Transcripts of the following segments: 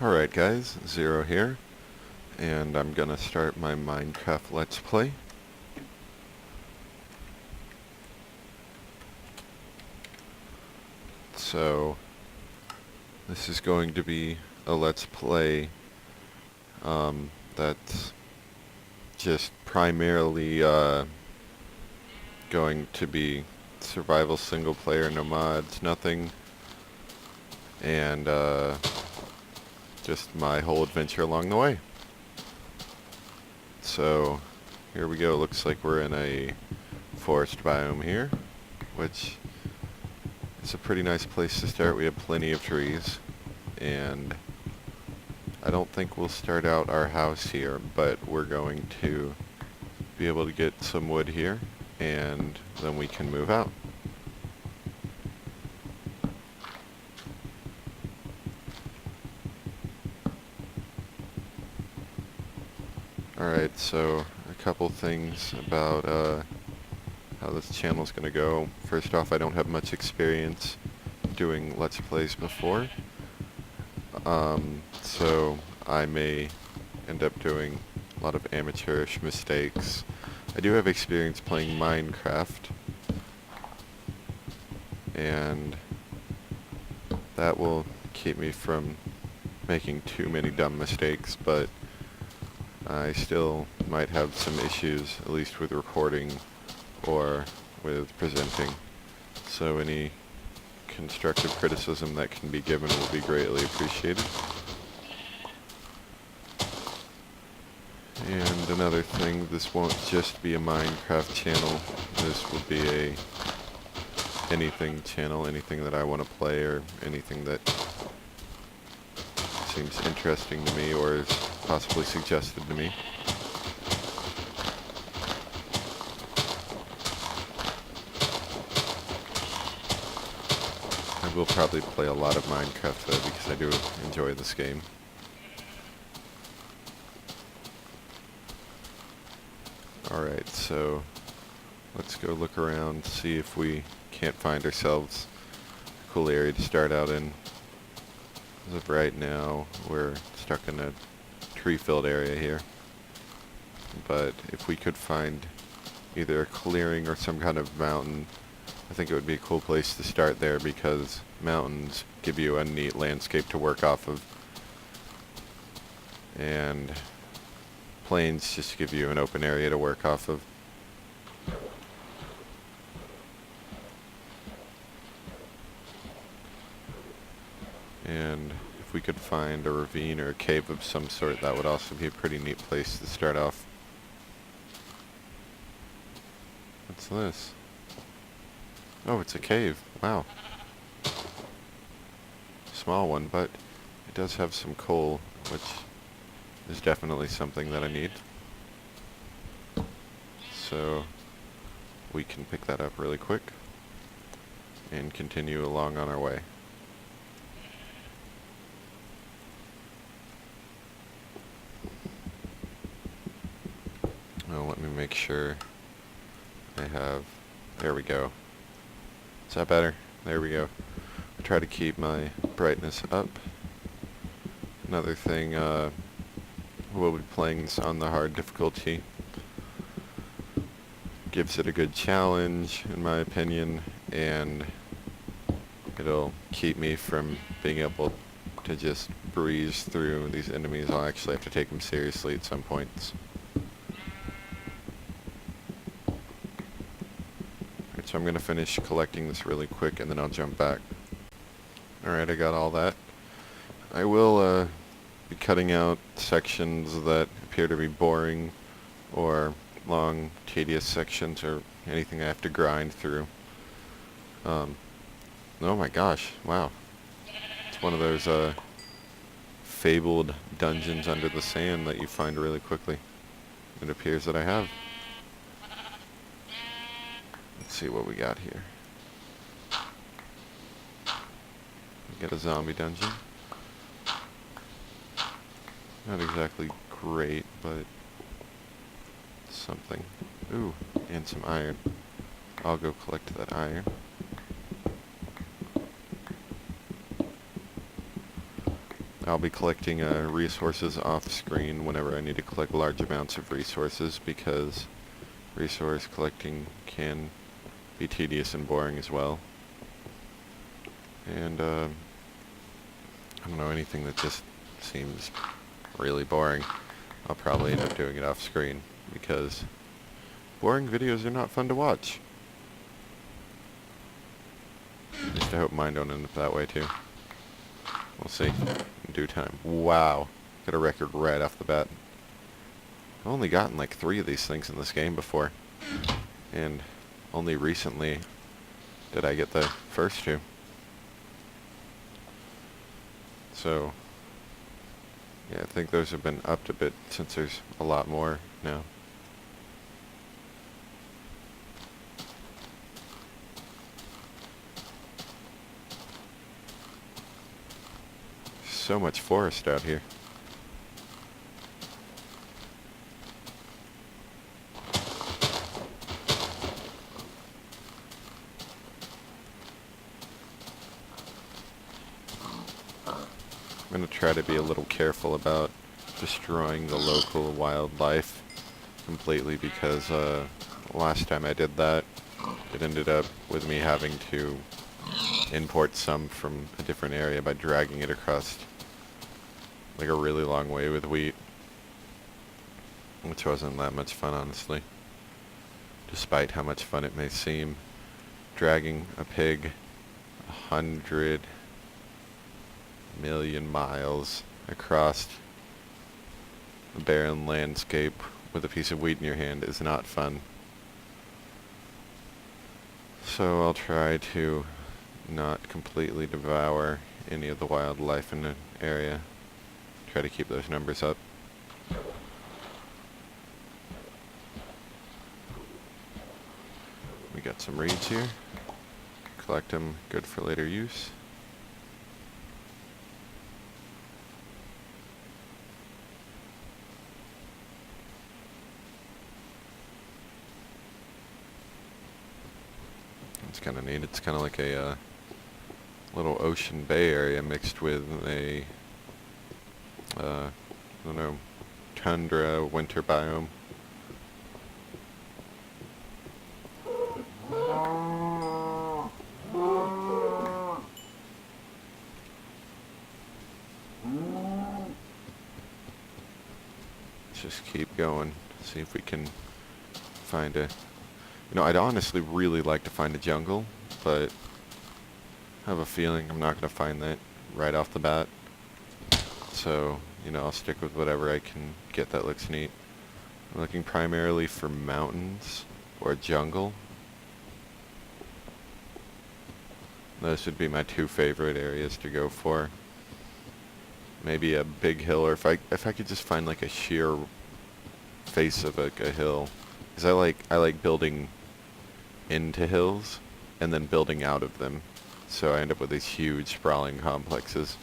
Alright guys, Zero here, and I'm gonna start my Minecraft Let's Play. So, this is going to be a Let's Play that's just primarily going to be survival single player, no mods, nothing, and just my whole adventure along the way. So here we go. Looks like we're in a forest biome here, which is a pretty nice place to start. We have plenty of trees, and I don't think we'll start out our house here, but we're going to be able to get some wood here, and then we can move out. Alright, so a couple things about how this channel is going to go. First off, I don't have much experience doing Let's Plays before, so I may end up doing a lot of amateurish mistakes. I do have experience playing Minecraft, and that will keep me from making too many dumb mistakes, but I still might have some issues, at least with recording or with presenting. So any constructive criticism that can be given will be greatly appreciated. And another thing, this won't just be a Minecraft channel. This will be a anything channel, anything that I want to play or anything that seems interesting to me or is possibly suggested to me. I will probably play a lot of Minecraft though, because I do enjoy this game. Alright, so let's go look around, see if we can't find ourselves a cool area to start out in. As of right now, we're stuck in a tree-filled area here. But if we could find either a clearing or some kind of mountain, I think it would be a cool place to start there, because mountains give you a neat landscape to work off of, and plains just give you an open area to work off of. And if we could find a ravine or a cave of some sort, that would also be a pretty neat place to start off. What's this? Oh, it's a cave. Wow. Small one, but it does have some coal, which is definitely something that I need. So we can pick that up really quick and continue along on our way. Well, let me make sure I have... There we go. Is that better? There we go. I try to keep my brightness up. Another thing, we'll be playing this on the hard difficulty. Gives it a good challenge, in my opinion, and it'll keep me from being able to just breeze through these enemies. I'll actually have to take them seriously at some points. So I'm going to finish collecting this really quick, and then I'll jump back. Alright, I got all that. I will be cutting out sections that appear to be boring, or long, tedious sections, or anything I have to grind through. Oh my gosh, wow. It's one of those fabled dungeons under the sand that you find really quickly. It appears that I have. Let's see what we got here. We got a zombie dungeon. Not exactly great, but something. Ooh, and some iron. I'll go collect that iron. I'll be collecting resources off screen whenever I need to collect large amounts of resources, because resource collecting can be tedious and boring as well. And I don't know, anything that just seems really boring, I'll probably end up doing it off screen, because boring videos are not fun to watch. At least I hope mine don't end up that way too. We'll see in due time. Wow, got a record right off the bat. I've only gotten like 3 of these things in this game before, and only recently did I get the first 2. So yeah, I think those have been upped a bit since there's a lot more now. So much forest out here. I'm going to try to be a little careful about destroying the local wildlife completely, because last time I did that, it ended up with me having to import some from a different area by dragging it across like a really long way with wheat, which wasn't that much fun, honestly, despite how much fun it may seem. Dragging a pig 100 million miles across a barren landscape with a piece of wheat in your hand is not fun. So I'll try to not completely devour any of the wildlife in the area. Try to keep those numbers up. We got some reeds here. Collect them, good for later use. It's kind of neat. It's kind of like a little ocean bay area mixed with a, I don't know, tundra winter biome. Let's just keep going, see if we can find a... You know, I'd honestly really like to find a jungle, but I have a feeling I'm not going to find that right off the bat. So, you know, I'll stick with whatever I can get that looks neat. I'm looking primarily for mountains or jungle. Those would be my 2 favorite areas to go for. Maybe a big hill, or if I could just find like a sheer face of a hill, because I like building into hills and then building out of them, so I end up with these huge sprawling complexes.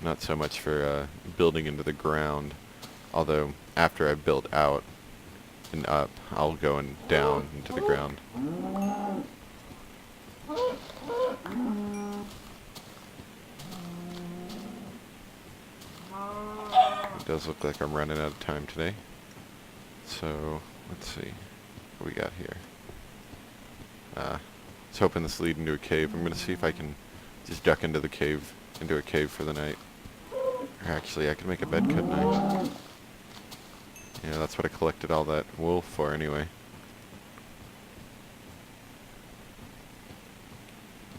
Not so much for building into the ground, although after I've built out and up, I'll go and down into the ground. It does look like I'm running out of time today. So, let's see. What we got here? I was hoping this lead into a cave. I'm going to see if I can just duck into the cave, into a cave for the night. Or actually, I can make a bed, couldn't I? Yeah, that's what I collected all that wool for anyway.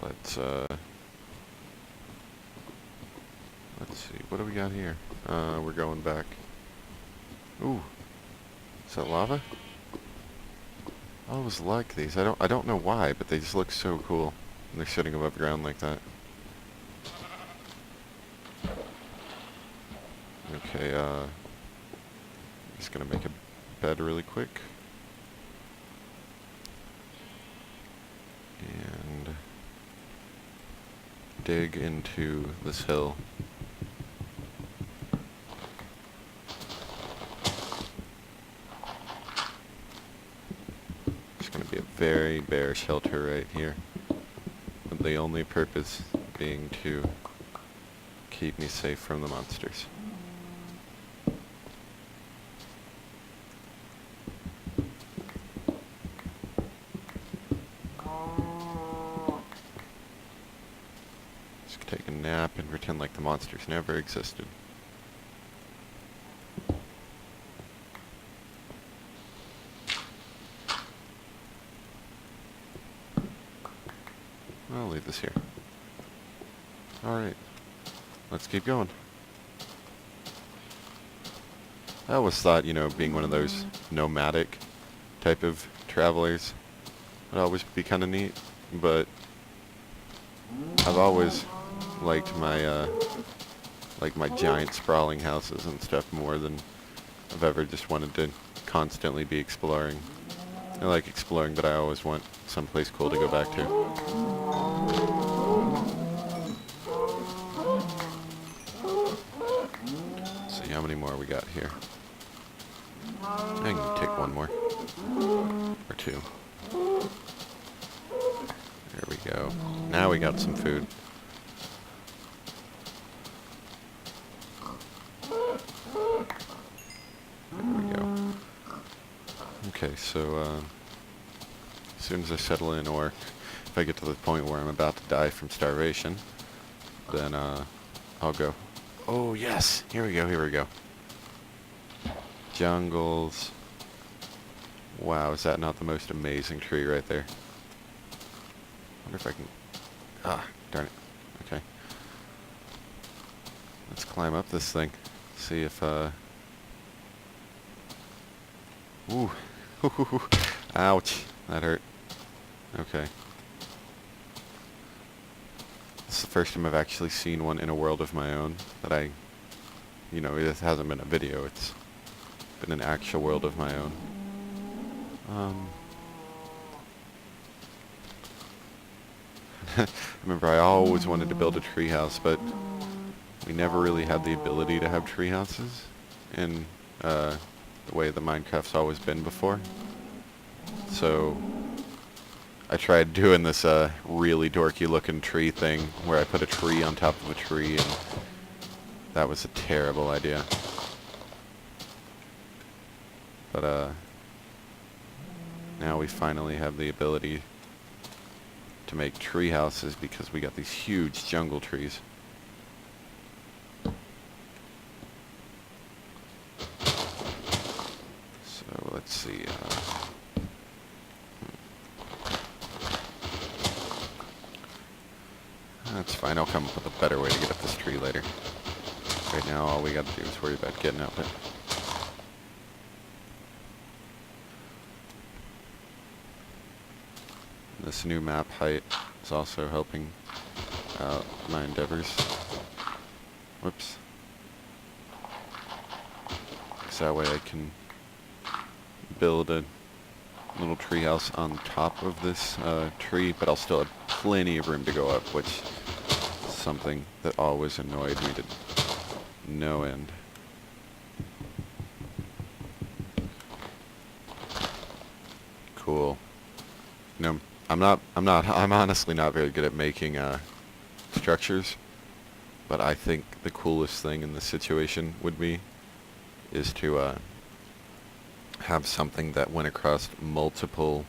Let's see, what do we got here? We're going back. Ooh, is that lava? I always like these. I don't know why, but they just look so cool when they're sitting above ground like that. Okay, just gonna make a bed really quick. And dig into this hill. It's gonna be a very bare shelter right here, with the only purpose being to keep me safe from the monsters. Just take a nap and pretend like the monsters never existed. I'll leave this here. Alright, let's keep going. I always thought, you know, being one of those nomadic type of travelers would always be kind of neat, but I've always liked my giant sprawling houses and stuff more than I've ever just wanted to constantly be exploring. I like exploring, but I always want someplace cool to go back to. See how many more we got here. I can take one more. Or two. There we go. Now we got some food. There we go. Okay, so as soon as I settle in, or if I get to the point where I'm about to die from starvation, then I'll go. Oh yes! Here we go, here we go. Jungles. Wow, is that not the most amazing tree right there? Wonder if I can... Ah, darn it. Okay. Let's climb up this thing. See if, Ooh. Ouch. That hurt. Okay. This is the first time I've actually seen one in a world of my own that I... You know, it hasn't been a video, it's been an actual world of my own. Remember, I always wanted to build a treehouse, but we never really had the ability to have treehouses in the way the Minecraft's always been before. So I tried doing this really dorky looking tree thing where I put a tree on top of a tree, and that was a terrible idea. But now we finally have the ability to make tree houses because we got these huge jungle trees. So let's see. That's fine. I'll come up with a better way to get up this tree later. Right now, all we gotta do is worry about getting up it. This new map height is also helping out my endeavors. Whoops. So that way I can build a little treehouse on top of this tree, but I'll still have plenty of room to go up, which is something that always annoyed me to no end. Cool. You know, I'm honestly not very good at making structures, but I think the coolest thing in this situation would be is to have something that went across multiple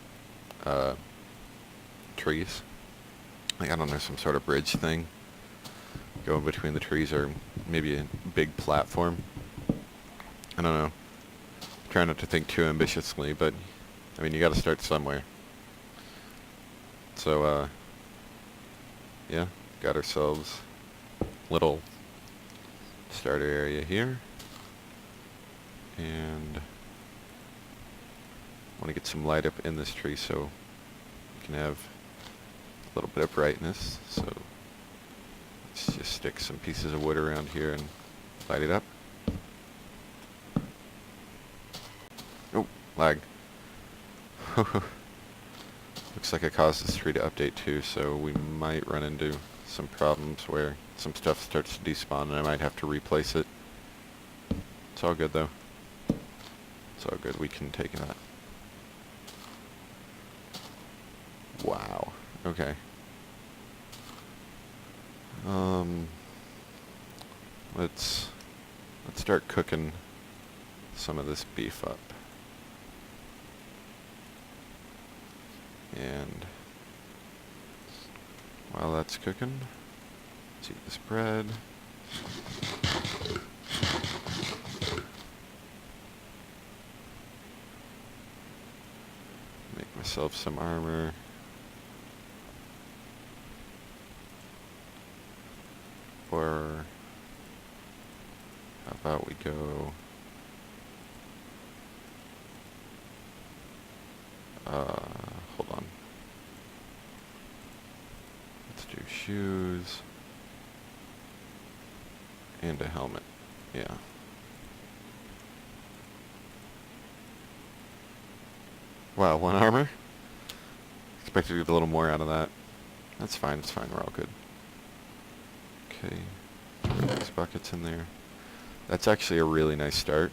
trees. Like, I don't know, some sort of bridge thing going between the trees, or maybe a big platform. I don't know. Try not to think too ambitiously, but I mean, you gotta start somewhere. So, yeah, got ourselves a little starter area here. And I want to get some light up in this tree so we can have a little bit of brightness. So let's just stick some pieces of wood around here and light it up. Oh, lag. Looks like I caused this tree to update too, so we might run into some problems where some stuff starts to despawn and I might have to replace it. It's all good though. It's all good, we can take that. Wow, okay. let's start cooking some of this beef up. And while that's cooking, let's eat this bread. Make myself some armor. Or how about we go hold on. Let's do shoes and a helmet. Yeah. Wow, 1 armor? Expected to get a little more out of that. That's fine, it's fine, we're all good. Okay, put these buckets in there. That's actually a really nice start,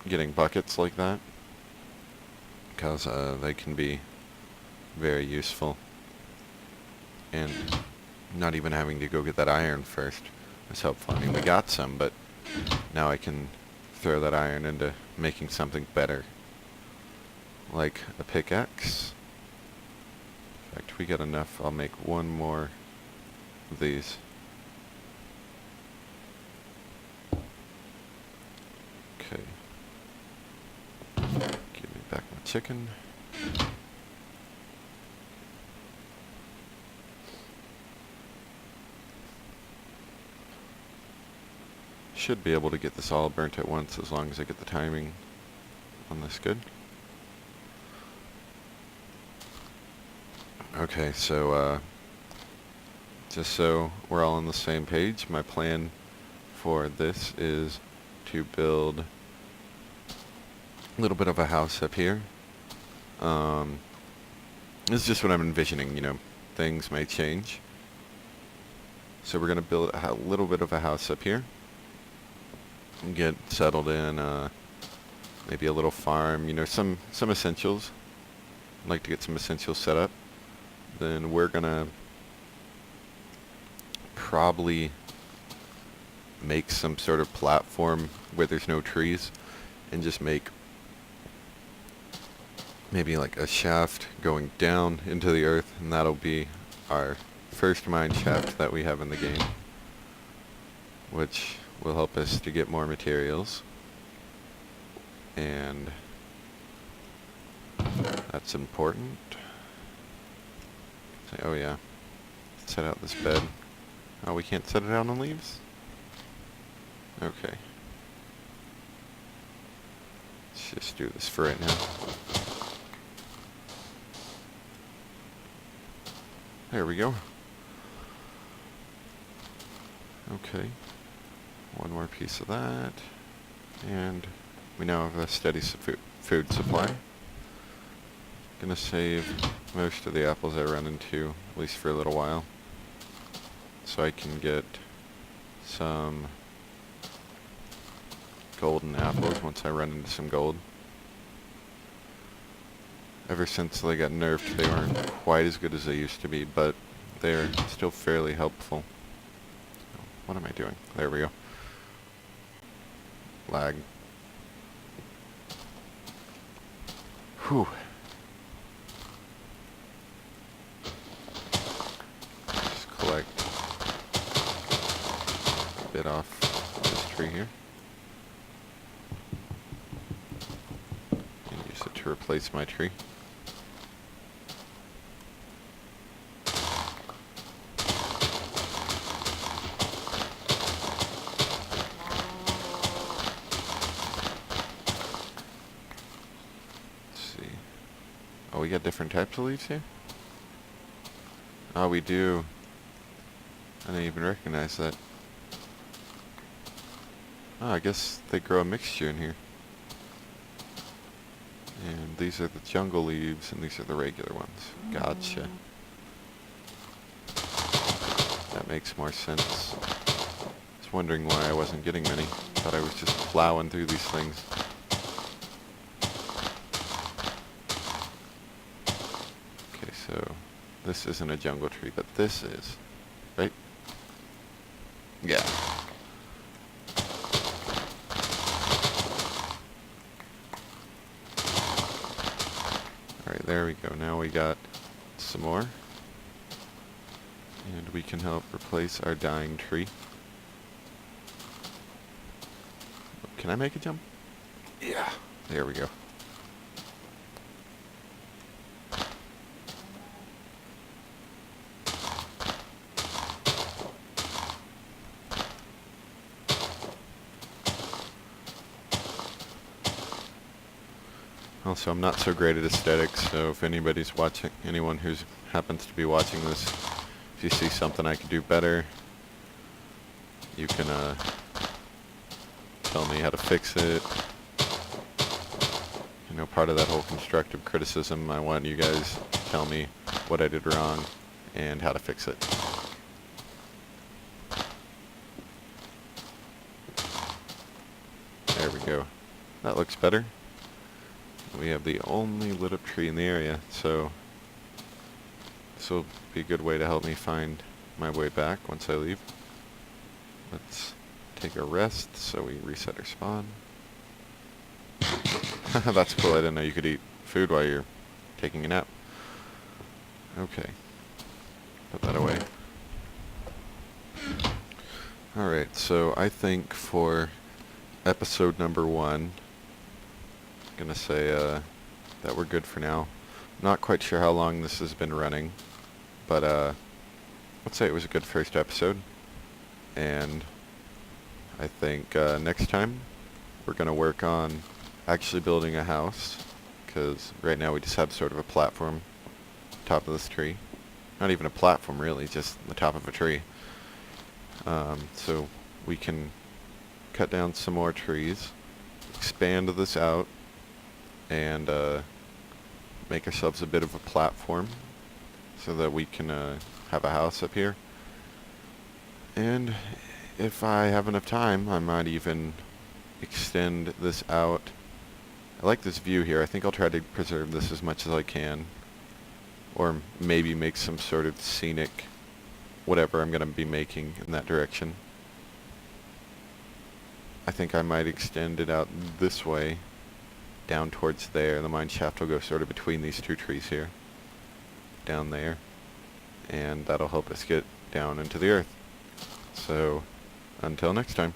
getting buckets like that, because they can be very useful. And not even having to go get that iron first is helpful. I mean, we got some, but now I can throw that iron into making something better, like a pickaxe. In fact, we got enough. I'll make 1 more of these. Okay. Give me back my chicken. Should be able to get this all burnt at once as long as I get the timing on this good. Okay, so just so we're all on the same page, my plan for this is to build a little bit of a house up here. This is just what I'm envisioning, you know, things may change. So we're going to build a little bit of a house up here and get settled in, maybe a little farm, you know, some essentials. I'd like to get some essentials set up. Then we're going to probably make some sort of platform where there's no trees and just make maybe like a shaft going down into the earth, and that'll be our first mine shaft that we have in the game, which will help us to get more materials. And that's important. Oh yeah, set out this bed. Oh, we can't set it out on leaves? Okay. Let's just do this for right now. There we go. Okay. 1 more piece of that. And we now have a steady food supply. Gonna save most of the apples I run into, at least for a little while, so I can get some golden apples once I run into some gold. Ever since they got nerfed, they weren't quite as good as they used to be, but they're still fairly helpful. What am I doing? There we go. Lag. Whew. Just collect a bit off this tree here. And use it to replace my tree. Oh, we got different types of leaves here? Oh, we do. I didn't even recognize that. Oh, I guess they grow a mixture in here. And these are the jungle leaves, and these are the regular ones. Gotcha. That makes more sense. I was wondering why I wasn't getting many. Thought I was just plowing through these things. So, this isn't a jungle tree, but this is, right? Yeah. There we go. Now we got some more. And we can help replace our dying tree. Can I make a jump? Yeah. There we go. Also, I'm not so great at aesthetics, so if anybody's watching, anyone who happens to be watching this, if you see something I could do better, you can tell me how to fix it. You know, part of that whole constructive criticism, I want you guys to tell me what I did wrong and how to fix it. There we go. That looks better. We have the only lit up tree in the area, so this will be a good way to help me find my way back once I leave. Let's take a rest so we reset our spawn. That's cool, I didn't know you could eat food while you're taking a nap. Okay, put that away. Alright, so I think for episode number 1, gonna say that we're good for now. Not quite sure how long this has been running, but let's say it was a good first episode. And I think next time we're gonna work on actually building a house, because right now we just have sort of a platform top of this tree. Not even a platform really, just the top of a tree. So we can cut down some more trees, expand this out, and make ourselves a bit of a platform so that we can have a house up here. And if I have enough time, I might even extend this out. I like this view here. I think I'll try to preserve this as much as I can, or maybe make some sort of scenic whatever I'm going to be making in that direction. I think I might extend it out this way down towards there. The mine shaft will go sort of between these two trees here, down there, and that'll help us get down into the earth. So until next time.